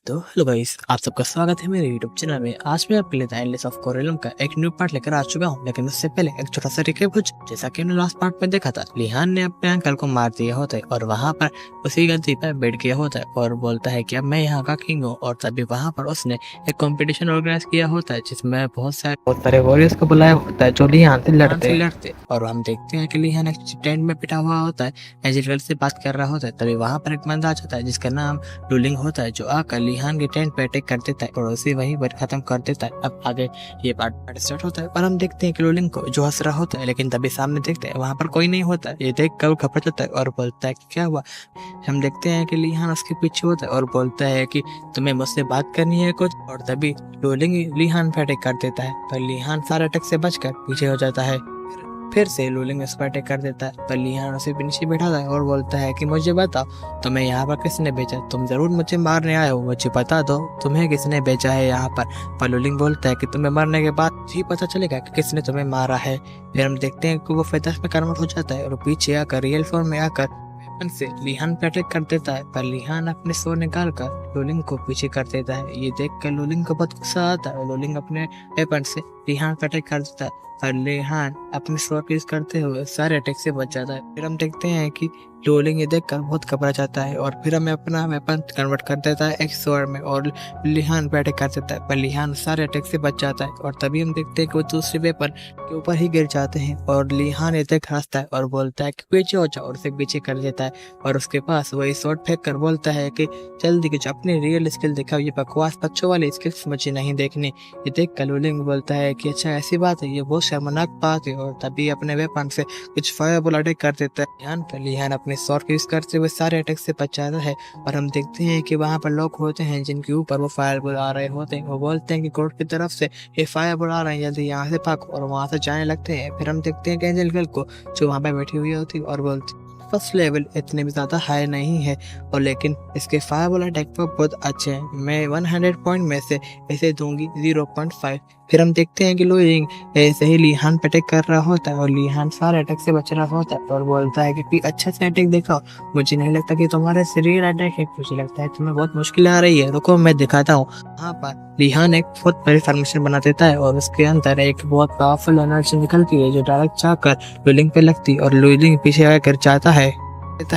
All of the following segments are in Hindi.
तो हेलो गाइस, आप सबका स्वागत है मेरे YouTube चैनल में। आज मैं आपके लिए द एंडलेस ऑफ कोरलम का एक न्यू पार्ट लेकर आ चुका हूं, लेकिन उससे पहले एक छोटा सा रिकैप कुछ। जैसा कि हमने लास्ट पार्ट में देखा था, लिहान ने अपने अंकल को मार दिया होता है और वहां पर उसी गद्दी पर बैठ गया होता है और बोलता है कि अब मैं यहाँ का किंग हूँ। और तभी वहां पर उसने एक कंपटीशन ऑर्गेनाइज किया होता है जिसमें बहुत सारे वॉरियर्स को बुलाया होता है जो लिहान से लड़ते और हम देखते हैं कि लिहान एक टेंट में पिटा हुआ होता है, एंजेल से बात कर रहा होता है। तभी वहां पर एक बंदा आ जाता है जिसका नाम लूलिंग होता है, जो आकर लिहान के टेंट पे अटैक कर देता है और उसे वहीं पर खत्म कर देता है। अब आगे ये पार्ट स्टार्ट होता है और हम देखते हैं कि लूलिंग को जो हंस रहा होता है, लेकिन तभी सामने देखते हैं वहां पर कोई नहीं होता है। ये देख कर वो घबरा जाता है और बोलता है कि क्या हुआ। हम देखते हैं कि लिहान उसके पीछे होता है और बोलता है कि तुम्हें मुझसे बात करनी है कुछ। और तभी लूलिंग लिहान पे अटैक कर देता है, पर लिहान सारे अटैक से बचकर पीछे हो जाता है। फिर से लूलिंग उस पर अटैक कर देता है, पर लिहान उसे नीचे बैठाता है और बोलता है कि मुझे बताओ तुम्हें यहाँ पर किसने भेजा। तुम जरूर मुझे मारने आए हो, मुझे बता दो तुम्हें किसने भेजा है यहाँ पर लूलिंग बोलता है कि तुम्हें मरने के बाद ही पता चलेगा कि किसने तुम्हें मारा है। फिर हम देखते हैं कि वो फेदर्स में कन्वर्ट हो जाता है और पीछे आकर रियल फॉर्म में आकर वेपन से लिहान पे अटैक कर देता है, पर लिहान अपने स्वॉर्ड निकाल कर लूलिंग को पीछे कर देता है। ये देख कर लूलिंग को बहुत गुस्सा आता है और लूलिंग अपने वेपन से लिहान पे अटैक कर देता है, पर लिहान अपने स्वॉर्ड यूज करते हुए सारे अटैक से बच जाता है। फिर हम देखते हैं कि लूलिंग ये देखकर बहुत घबरा जाता है और फिर हमें अपना वेपन कन्वर्ट कर देता है एक स्वॉर्ड में और लिहान पे अटैक कर देता है, पर लिहान सारे अटैक से बच जाता है। और तभी हम देखते हैं कि वो दूसरे वेपन के ऊपर ही गिर जाते हैं और लिहान ये देख हंसता है और बोलता है कि पीछे हो जाओ और उसे पीछे कर देता है और उसके पास वही स्वॉर्ड फेंक कर बोलता है कि जल्दी कुछ अपनी रियल स्किल दिखाओ, ये बकवास बच्चों वाली स्किल्स मुझे नहीं देखनी। ये देख कर लूलिंग बोलता है कि अच्छा ऐसी बात है, ये बहुत शर्मनाक बात है। और तभी अपने वेपन से कुछ फायरबॉल अटैक कर देता है। लिहान अपने स्वॉर्ड यूज करते हुए सारे अटैक से बच जाता है और हम देखते हैं कि वहां पर लोग होते हैं जिनके ऊपर वो फायरबॉल आ रहे होते हैं। वो बोलते हैं कि कोर्ट की तरफ से ये फायरबॉल आ रहे हैं, जल्दी यहाँ से भागो, और वहां से जाने लगते हैं। फिर हम देखते हैं कि एंजल गर्ल को जो वहां पे बैठी हुई होती और बोलती फर्स्ट लेवल इतने भी ज़्यादा हाई नहीं है और लेकिन इसके फायरबॉल अटैक पर बहुत अच्छे हैं, मैं 100 पॉइंट में से इसे दूंगी 0.5। फिर हम देखते हैं कि लूलिंग ऐसे ही लिहान पे अटैक कर रहा होता है और लिहान सारे अटैक से बच रहा होता है और बोलता है कि अच्छा से अटैक दिखाओ, मुझे नहीं लगता कि तुम्हारे शरीर अटैक है, मुझे लगता है तुम्हें बहुत मुश्किल आ रही है, रुको मैं दिखाता हूँ। यहाँ पर लिहान एक बहुत बड़ी फॉर्मेशन बना देता है और उसके अंदर एक बहुत पावरफुल एनर्जी निकलती है जो डायरेक्ट जाकर लूलिंग पे लगती है और लूलिंग पीछे आकर जाता है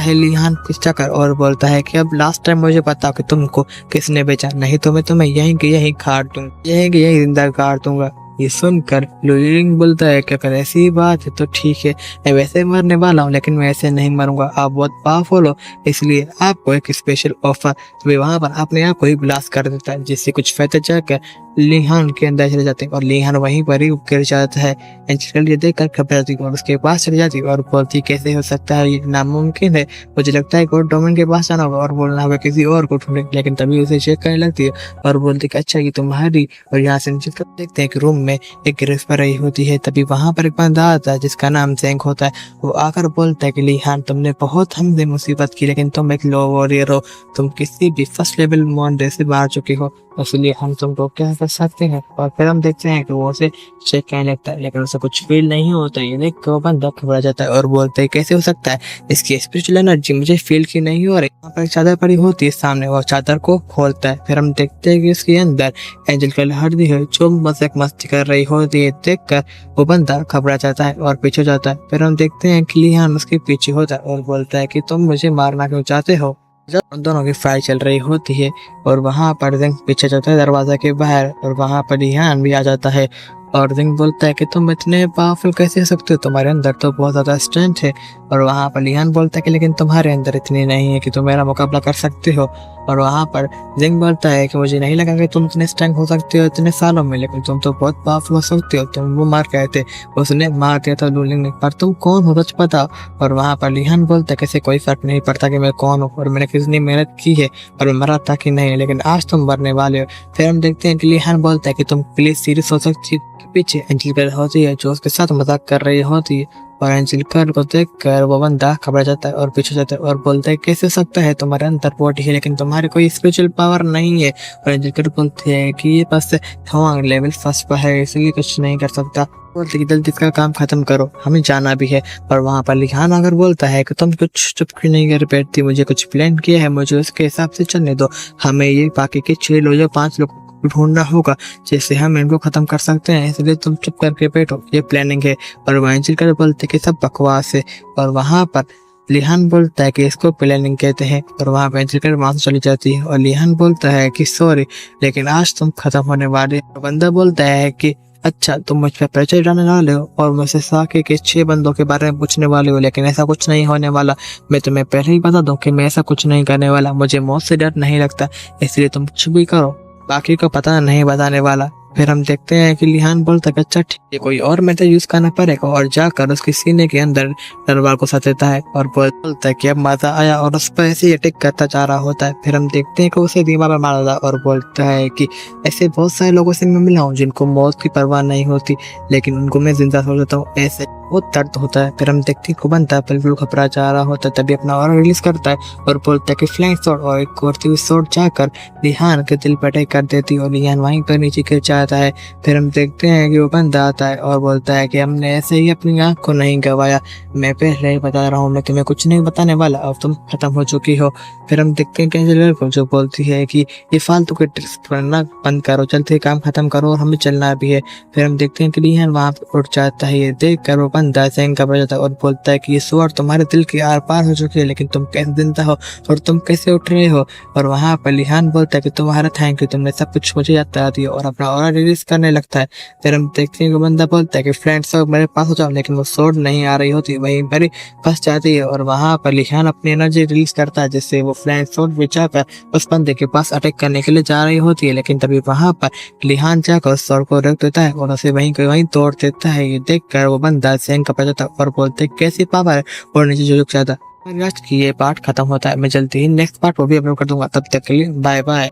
लिहान पीछा कर और बोलता है कि अब लास्ट टाइम मुझे बताओ कि तुमको किसने बेचा, नहीं तो मैं तुम्हें यहीं के यहीं काट दूंगा, यहीं के यहीं जिंदा काट दूंगा। ये सुनकर लूलिंग बोलता है कि अगर ऐसी बात है तो ठीक है, मैं वैसे मरने वाला हूँ लेकिन मैं ऐसे नहीं मरूंगा, आप बहुत पावरफुल हो इसलिए आपको एक स्पेशल ऑफर। तो वहां पर अपने आप को ही ब्लास्ट कर देता है जिससे कुछ फायदा जाकर लिहान के अंदर चले जाते हैं और लिहान वहीं पर ही गिर जाता है। एंजेल ये देखकर घबरा जाती और उसके पास चली जाती और बोलती कैसे हो सकता है, ये नामुमकिन है, मुझे लगता है कोर्ट डोमेन के पास जाना होगा और बोलना होगा किसी और को ढूंढे। लेकिन तभी उसे चेक करने लगती है और बोलती कि अच्छा ये तुम्हारी। और यहाँ से देखते हैं कि रूम में एक गिरफ्तार रही होती है। तभी वहां पर एक बंदा आता है जिसका नाम जैंग होता है। वो आकर बोलता है कि लिहान तुमने बहुत हमसे मुसीबत की, लेकिन तुम एक लो वॉरियर हो, तुम किसी भी फर्स्ट लेवल मॉन्डे से बाहर चुके हो, इसलिए हम तुमको क्या कर सकते हैं। और फिर हम देखते हैं कि वो उसे चेक करने लगता है लेकिन उसे कुछ फील नहीं होता। ये देख के वो बंदा घबरा जाता है और बोलता है कैसे हो सकता है, इसकी स्पिरिचुअल एनर्जी मुझे फील की नहीं हो रही। वहाँ पर एक चादर पड़ी होती है सामने, वो चादर को खोलता है। फिर हम देखते हैं कि उसके अंदर एंजल गर्ल हरदी है जो मजाक मस्ती कर रही होती है। देखकर वो बंदा घबरा जाता है और पीछे जाता है। फिर हम देखते हैं कि लिहान उसके पीछे होता है और बोलता है कि तुम मुझे मारना क्यों चाहते हो। जब उन दोनों की फाइट चल रही होती है और वहां पर जिंग पीछे जाता है दरवाजा के बाहर और वहां पर लिहान भी आ जाता है और जिंग बोलता है कि तुम इतने पावरफुल कैसे हो सकते हो, तुम्हारे अंदर तो बहुत ज्यादा स्ट्रेंथ है। और वहां पर लिहान बोलता है कि लेकिन तुम्हारे अंदर इतनी नहीं है कि तुम मेरा मुकाबला कर सकते हो। और वहां पर जिंग बोलता है कि मुझे नहीं लगा कि तुम इतने स्ट्रेंथ हो सकते हो इतने सालों में, लेकिन तुम तो बहुत पावरफुल हो सकते हो, तुम वो मार गए थे, उसने मार दिया था लूलिंग ने, पर तुम कौन हो सच बताओ। और वहां पर लिहान बोलता है कैसे कोई फर्क नहीं पड़ता कि मैं कौन हूँ और मैंने कितनी मेहनत की है और मैं मरा था कि नहीं, लेकिन आज तुम मरने वाले हो। फिर हम देखते हैं कि लिहान बोलता है कि तुम प्लीज सीरियस हो सकती हो। पीछे एंजल गर्ल होती है जो उसके साथ मजाक कर रही होती है और एंजिलिका को देख कर वो बंदा घबरा जाता है और पीछे जाता है और बोलता है कैसे हो सकता है, तुम्हारे अंदर बॉडी है लेकिन तुम्हारे कोई स्पिरिचुअल पावर नहीं है। और एंजिलिका बोलती है कि ये बस लेवल फर्स्ट पर है इसलिए कुछ नहीं कर सकता। बोलते कि जल्दी इसका काम खत्म करो, हमें जाना भी है। और वहाँ पर लिहान अगर बोलता है कि तुम कुछ चुप क्यों नहीं कर बैठती, मुझे कुछ प्लान किया है, मुझे उसके हिसाब से चलने दो। हमें ये बाकी के 6 लोग या 5 लोग ढूंढना होगा जिससे हम इनको खत्म कर सकते हैं, इसलिए तुम चुप करके बैठो, ये प्लानिंग है। और वह एंजिलिका बोलते कि सब बकवास है। और वहाँ पर लिहान बोलता है कि इसको प्लानिंग कहते हैं। और वहाँ पे एंजिलिका वहाँ से चली जाती है और लिहान बोलता है कि सॉरी लेकिन आज तुम खत्म होने वाले। और बंदा बोलता है कि अच्छा तुम मुझ पर प्रेशर डालने वाले हो और मुझसे साके के 6 बंदों के बारे में पूछने वाले हो, लेकिन ऐसा कुछ नहीं होने वाला। मैं तुम्हें पहले ही बता दूं कि मैं ऐसा कुछ नहीं करने वाला, मुझे मौत से डर नहीं लगता, इसलिए तुम कुछ भी करो, बाकी को पता नहीं बताने वाला। फिर हम देखते हैं कि लिहान बोलता है अच्छा ठीक है, कोई और मेथड यूज करना पड़ेगा। और जाकर उसके सीने के अंदर तलवार को सच देता है और बोलता है कि अब मजा आया और उस पर ऐसे ही अटैक करता जा रहा होता है। फिर हम देखते हैं कि उसे दीवार पर मारा था और बोलता है कि ऐसे बहुत सारे लोगों से मैं मिला हूँ जिनको मौत की परवाह नहीं होती, लेकिन उनको मैं जिंदा छोड़ देता हूँ, ऐसे बहुत दर्द होता है। फिर हम देखते हैं बंदा बिल्कुल घबरा जा रहा होता है, तभी अपना और रिलीज करता है और बोलता है कि फ्लाइंग शॉट, और एक कोरती हुई शॉट जाकर लिहान के दिल पर अटैक कर देती है और लिहान वहीं पर नीचे गिर जाता है। फिर हम देखते हैं कि वो बंदा आता है और बोलता है कि हमने ऐसे ही अपनी आंख को नहीं गवाया, मैं पहले ही बता रहा हूँ, मैं तुम्हें कुछ नहीं बताने वाला, अब तुम खत्म हो चुकी हो। फिर हम देखते हैं कि एंजेलिका को जो बोलती है कि ये फालतू के ट्रिक्स करना बंद करो, चलते काम खत्म करो और हमें चलना भी है। फिर हम देखते हैं कि लिहान वहाँ पर उठ जाता है, ये देख कर वो बंदा सहन घबरा जाता है और बोलता है कि ये स्वord तुम्हारे दिल के आर पार हो चुकी है, लेकिन तुम कैसे जिंदा हो और तुम कैसे उठ रहे हो। और वहाँ पर लिहान बोलता है कि तुम्हारा थैंक यू, तुमने सब कुछ मुझे याद करा दिया, और अपना और रिलीज करने लगता है। फिर हम देखते हैं कि बंदा बोलता है कि फ्रेंड्स सब मेरे पास हो जाओ, लेकिन वो स्वord नहीं आ रही होती, वहीं पर फंस जाती है। और वहाँ पर लिहान अपनी एनर्जी रिलीज करता है जिससे वो फ्लैंक स्वord बिछाकर उस बंदे के पास अटैक करने के लिए जा रही होती है, लेकिन तभी वहाँ पर लिहान जाकर उस स्वord को रख देता है और उसे वहीं के वहीं तोड़ देता है। ये देख कर वो बंदा सहन घबरा जाता है और बोलते कैसी पावर है, और नीचे झुक जाता है। आज की ये पार्ट खत्म होता है, मैं जल्दी ही नेक्स्ट पार्ट वो भी अपलोड कर दूंगा, तब तक के लिए बाय बाय।